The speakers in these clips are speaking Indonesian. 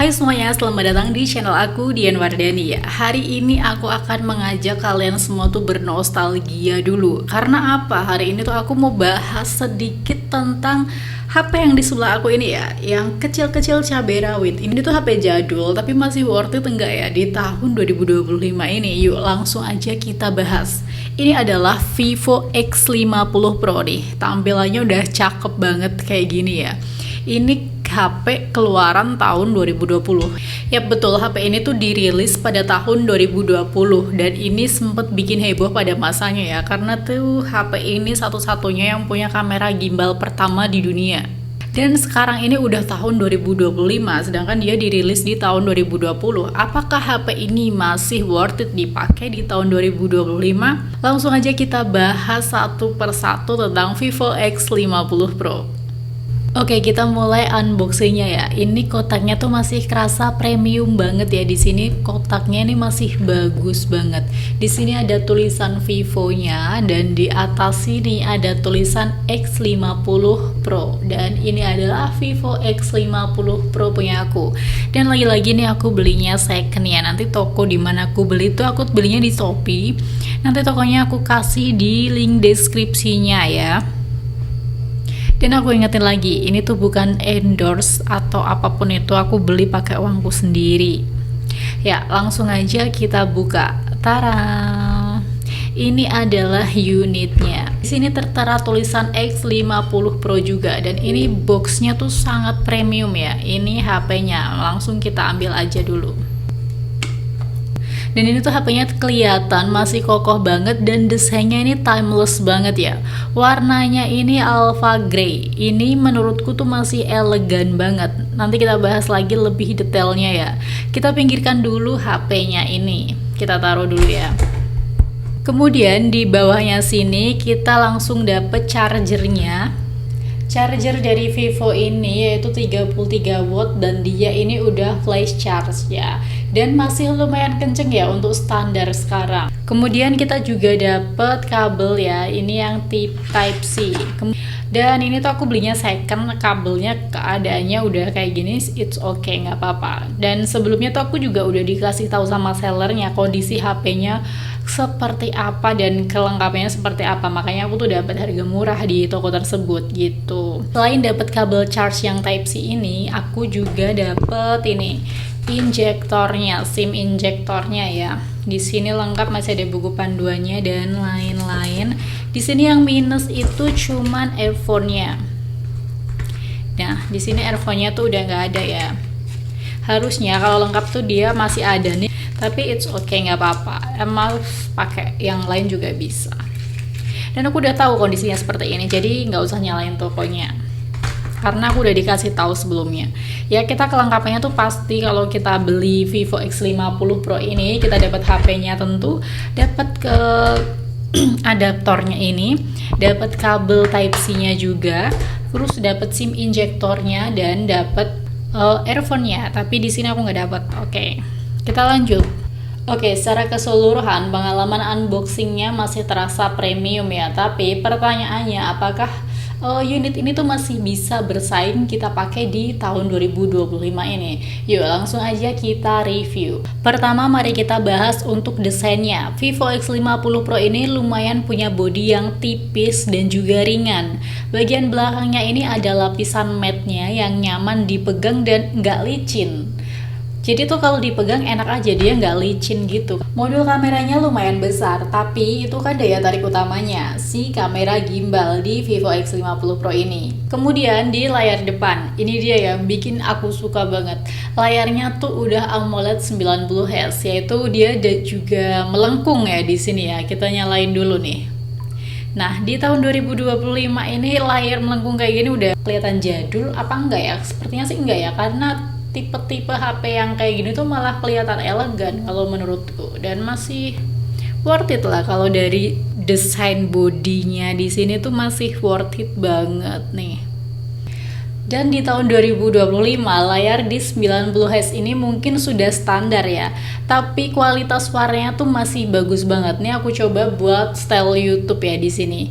Hai semuanya, selamat datang di channel aku, Dian Wardani ya. Hari ini aku akan mengajak kalian semua tuh bernostalgia dulu. Karena apa? Hari ini tuh aku mau bahas sedikit tentang HP yang di sebelah aku ini ya, yang kecil-kecil cabai rawit. Ini tuh HP jadul, tapi masih worth it enggak ya di tahun 2025 ini? Yuk langsung aja kita bahas. Ini adalah Vivo X50 Pro nih. Tampilannya udah cakep banget kayak gini ya. Ini HP keluaran tahun 2020. Ya betul, HP ini tuh dirilis pada tahun 2020 dan ini sempet bikin heboh pada masanya ya, karena tuh HP ini satu-satunya yang punya kamera gimbal pertama di dunia. Dan sekarang ini udah tahun 2025, sedangkan dia dirilis di tahun 2020. Apakah HP ini masih worth it dipakai di tahun 2025? Langsung aja kita bahas satu persatu tentang Vivo X50 Pro. Oke, kita mulai unboxingnya ya. Ini kotaknya tuh masih kerasa premium banget ya. Di sini kotaknya ini masih bagus banget. Di sini ada tulisan Vivo-nya dan di atas sini ada tulisan X50 Pro. Dan ini adalah Vivo X50 Pro punya aku. Dan lagi-lagi nih aku belinya second ya. Nanti toko dimana aku beli itu aku belinya di Shopee. Nanti tokonya aku kasih di link deskripsinya ya. Dan aku ingetin lagi, ini tuh bukan endorse atau apapun itu, aku beli pakai uangku sendiri. Ya, langsung aja kita buka. Tara. Ini adalah unitnya. Di sini tertera tulisan X50 Pro juga, dan ini boxnya tuh sangat premium ya. Ini HP-nya, langsung kita ambil aja dulu. Dan ini tuh HP-nya kelihatan masih kokoh banget dan desainnya ini timeless banget ya. Warnanya ini alpha gray. Ini menurutku tuh masih elegan banget. Nanti kita bahas lagi lebih detailnya ya. Kita pinggirkan dulu HP-nya ini. Kita taruh dulu ya. Kemudian di bawahnya sini kita langsung dapet chargernya. Charger dari Vivo ini yaitu 33 watt dan dia ini udah flash charge ya. Dan masih lumayan kenceng ya untuk standar sekarang. Kemudian kita juga dapet kabel ya, ini yang tip Type C. Dan ini tuh aku belinya second, kabelnya keadaannya udah kayak gini, it's okay, nggak apa-apa. Dan sebelumnya tuh aku juga udah dikasih tahu sama sellernya kondisi HP-nya seperti apa dan kelengkapannya seperti apa, makanya aku tuh dapat harga murah di toko tersebut gitu. Selain dapat kabel charge yang Type C ini, aku juga dapet ini injektornya, SIM injektornya ya. Di sini lengkap, masih ada buku panduannya dan lain-lain. Di sini yang minus itu cuman earphone-nya. Nah, di sini earphone-nya tuh udah nggak ada ya. Harusnya kalau lengkap tuh dia masih ada nih, tapi it's okay, nggak apa-apa. Emang pakai yang lain juga bisa. Dan aku udah tahu kondisinya seperti ini, jadi nggak usah nyalain tokonya. Karena aku udah dikasih tahu sebelumnya. Ya, kita kelengkapannya tuh pasti kalau kita beli Vivo X50 Pro ini, kita dapat HP-nya tentu, dapat ke adaptornya ini, dapat kabel Type C-nya juga, terus dapat SIM injektornya dan dapat earphone-nya. Tapi di sini aku nggak dapat. Oke, kita lanjut. Oke, secara keseluruhan pengalaman unboxingnya masih terasa premium ya. Tapi pertanyaannya, apakah unit ini tuh masih bisa bersaing kita pakai di tahun 2025 ini? Yuk langsung aja kita review. Pertama mari kita bahas untuk desainnya. Vivo X50 Pro ini lumayan punya bodi yang tipis dan juga ringan. Bagian belakangnya ini ada lapisan matte-nya yang nyaman dipegang dan nggak licin. Jadi tuh kalau dipegang enak aja, dia nggak licin gitu. Modul kameranya lumayan besar, tapi itu kan daya tarik utamanya, si kamera gimbal di Vivo X50 Pro ini. Kemudian di layar depan, ini dia yang bikin aku suka banget. Layarnya tuh udah AMOLED 90Hz, yaitu dia juga melengkung ya di sini ya. Kita nyalain dulu nih. Nah, di tahun 2025 ini layar melengkung kayak gini udah kelihatan jadul apa enggak ya? Sepertinya sih enggak ya, karena tipe-tipe HP yang kayak gini tuh malah kelihatan elegan kalau menurutku, dan masih worth it lah. Kalau dari desain bodinya di sini tuh masih worth it banget nih. Dan di tahun 2025 layar di 90Hz ini mungkin sudah standar ya, tapi kualitas warnanya tuh masih bagus banget nih. Aku coba buat style YouTube ya di sini.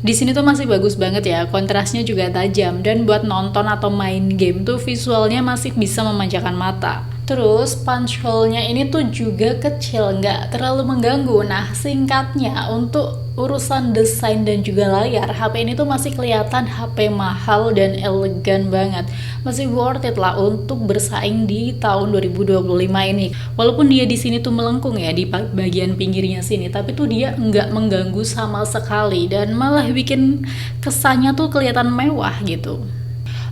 Di sini tuh masih bagus banget ya, kontrasnya juga tajam dan buat nonton atau main game tuh visualnya masih bisa memanjakan mata. Terus punch hole-nya ini tuh juga kecil, nggak terlalu mengganggu. Nah, singkatnya untuk urusan desain dan juga layar, HP ini tuh masih kelihatan HP mahal dan elegan banget. Masih worth it lah untuk bersaing di tahun 2025 ini. Walaupun dia di sini tuh melengkung ya di bagian pinggirnya sini, tapi tuh dia nggak mengganggu sama sekali dan malah bikin kesannya tuh kelihatan mewah gitu.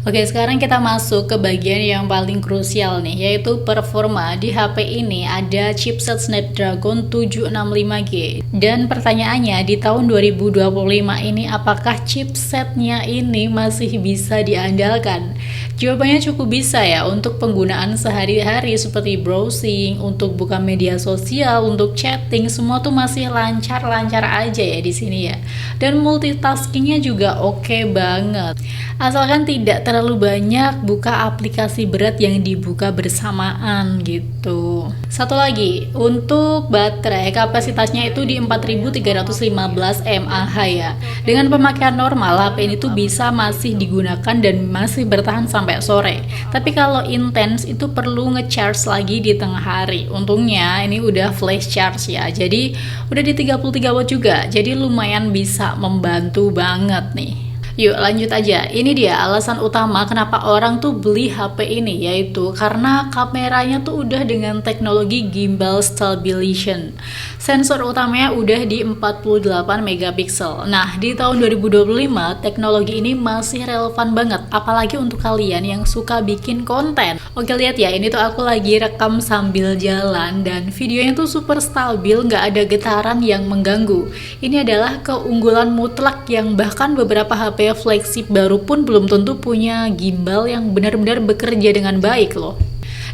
Oke, sekarang kita masuk ke bagian yang paling krusial nih, yaitu performa. Di HP ini ada chipset Snapdragon 765G. Dan pertanyaannya, di tahun 2025 ini apakah chipsetnya ini masih bisa diandalkan? Jawabannya cukup bisa ya, untuk penggunaan sehari-hari seperti browsing, untuk buka media sosial, untuk chatting, semua tuh masih lancar-lancar aja ya di sini ya. Dan multitaskingnya juga oke banget. Asalkan tidak terlalu banyak buka aplikasi berat yang dibuka bersamaan gitu. Satu lagi, untuk baterai kapasitasnya itu di 4315 mAh ya. Dengan pemakaian normal, HP ini tuh bisa masih digunakan dan masih bertahan sampai sore. Tapi kalau intens itu perlu ngecharge lagi di tengah hari. Untungnya ini udah flash charge ya. Jadi udah di 33 watt juga. Jadi lumayan bisa membantu banget nih. Yuk lanjut aja, ini dia alasan utama kenapa orang tuh beli HP ini, yaitu karena kameranya tuh udah dengan teknologi gimbal stabilization. Sensor utamanya udah di 48 megapiksel. Nah, di tahun 2025 teknologi ini masih relevan banget, apalagi untuk kalian yang suka bikin konten. Oke, lihat ya, ini tuh aku lagi rekam sambil jalan dan videonya tuh super stabil, nggak ada getaran yang mengganggu. Ini adalah keunggulan mutlak yang bahkan beberapa HP flagship baru pun belum tentu punya gimbal yang benar-benar bekerja dengan baik loh.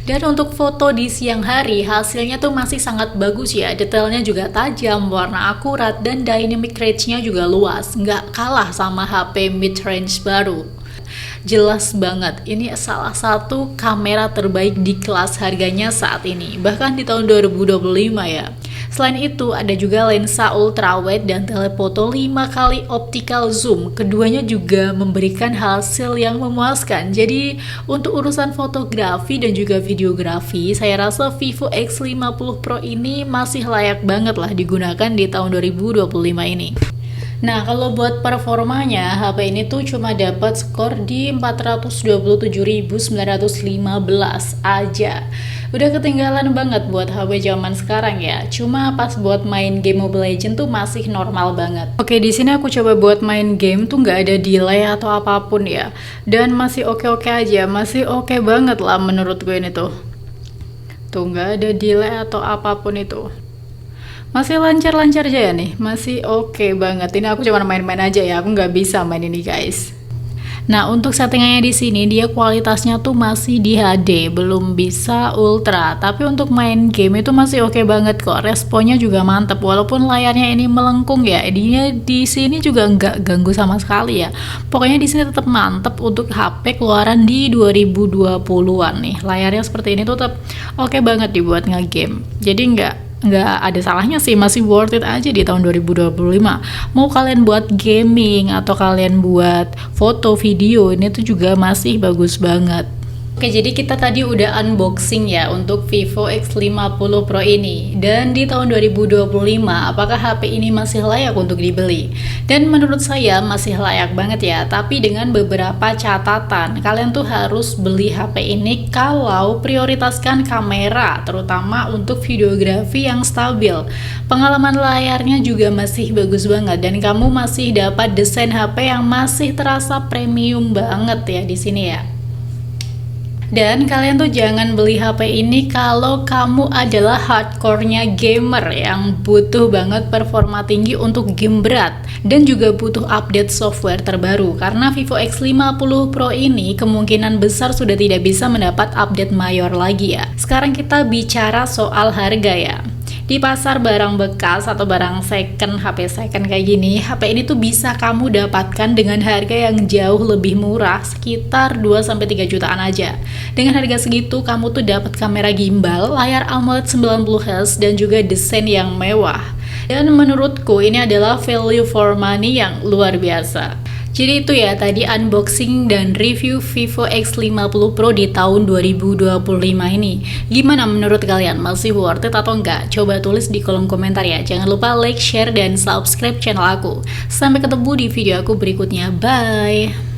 Dan untuk foto di siang hari, hasilnya tuh masih sangat bagus ya, detailnya juga tajam, warna akurat, dan dynamic range-nya juga luas, nggak kalah sama HP mid-range baru. Jelas banget, ini salah satu kamera terbaik di kelas harganya saat ini, bahkan di tahun 2025 ya. Selain itu, ada juga lensa ultrawide dan telefoto 5 kali optical zoom. Keduanya juga memberikan hasil yang memuaskan. Jadi, untuk urusan fotografi dan juga videografi, saya rasa Vivo X50 Pro ini masih layak banget lah digunakan di tahun 2025 ini. Nah, kalau buat performanya, HP ini tuh cuma dapat skor di 427.915 aja. Udah ketinggalan banget buat HP zaman sekarang ya. Cuma pas buat main game Mobile Legends tuh masih normal banget. Oke, di sini aku coba buat main game tuh nggak ada delay atau apapun ya. Dan masih oke-oke aja, masih oke banget lah menurut gue ini tuh. Tuh nggak ada delay atau apapun itu. Masih lancar-lancar aja ya nih, masih oke banget. Ini aku cuma main-main aja ya, aku nggak bisa main ini guys. Nah, untuk settingannya di sini dia kualitasnya tuh masih di HD, belum bisa ultra. Tapi untuk main game itu masih oke banget kok. Responnya juga mantep, walaupun layarnya ini melengkung ya. Dia di sini juga nggak ganggu sama sekali ya. Pokoknya di sini tetap mantep untuk HP keluaran di 2020-an nih. Layarnya seperti ini tuh tetap oke banget dibuat nge-game. Jadi nggak ada salahnya sih, masih worth it aja di tahun 2025. Mau kalian buat gaming atau kalian buat foto video, ini tuh juga masih bagus banget. Oke, jadi kita tadi udah unboxing ya untuk Vivo X50 Pro ini. Dan di tahun 2025, apakah HP ini masih layak untuk dibeli? Dan menurut saya masih layak banget ya, tapi dengan beberapa catatan. Kalian tuh harus beli HP ini kalau prioritaskan kamera, terutama untuk videografi yang stabil. Pengalaman layarnya juga masih bagus banget, dan kamu masih dapat desain HP yang masih terasa premium banget ya di sini ya. Dan kalian tuh jangan beli HP ini kalau kamu adalah hardcore-nya gamer yang butuh banget performa tinggi untuk game berat dan juga butuh update software terbaru, karena Vivo X50 Pro ini kemungkinan besar sudah tidak bisa mendapat update mayor lagi ya. Sekarang kita bicara soal harga ya. Di pasar barang bekas atau barang second, HP second kayak gini, HP ini tuh bisa kamu dapatkan dengan harga yang jauh lebih murah, sekitar 2-3 jutaan aja. Dengan harga segitu, kamu tuh dapat kamera gimbal, layar AMOLED 90Hz, dan juga desain yang mewah. Dan menurutku ini adalah value for money yang luar biasa. Jadi itu ya tadi unboxing dan review Vivo X50 Pro di tahun 2025 ini. Gimana menurut kalian? Masih worth it atau enggak? Coba tulis di kolom komentar ya. Jangan lupa like, share, dan subscribe channel aku. Sampai ketemu di video aku berikutnya. Bye!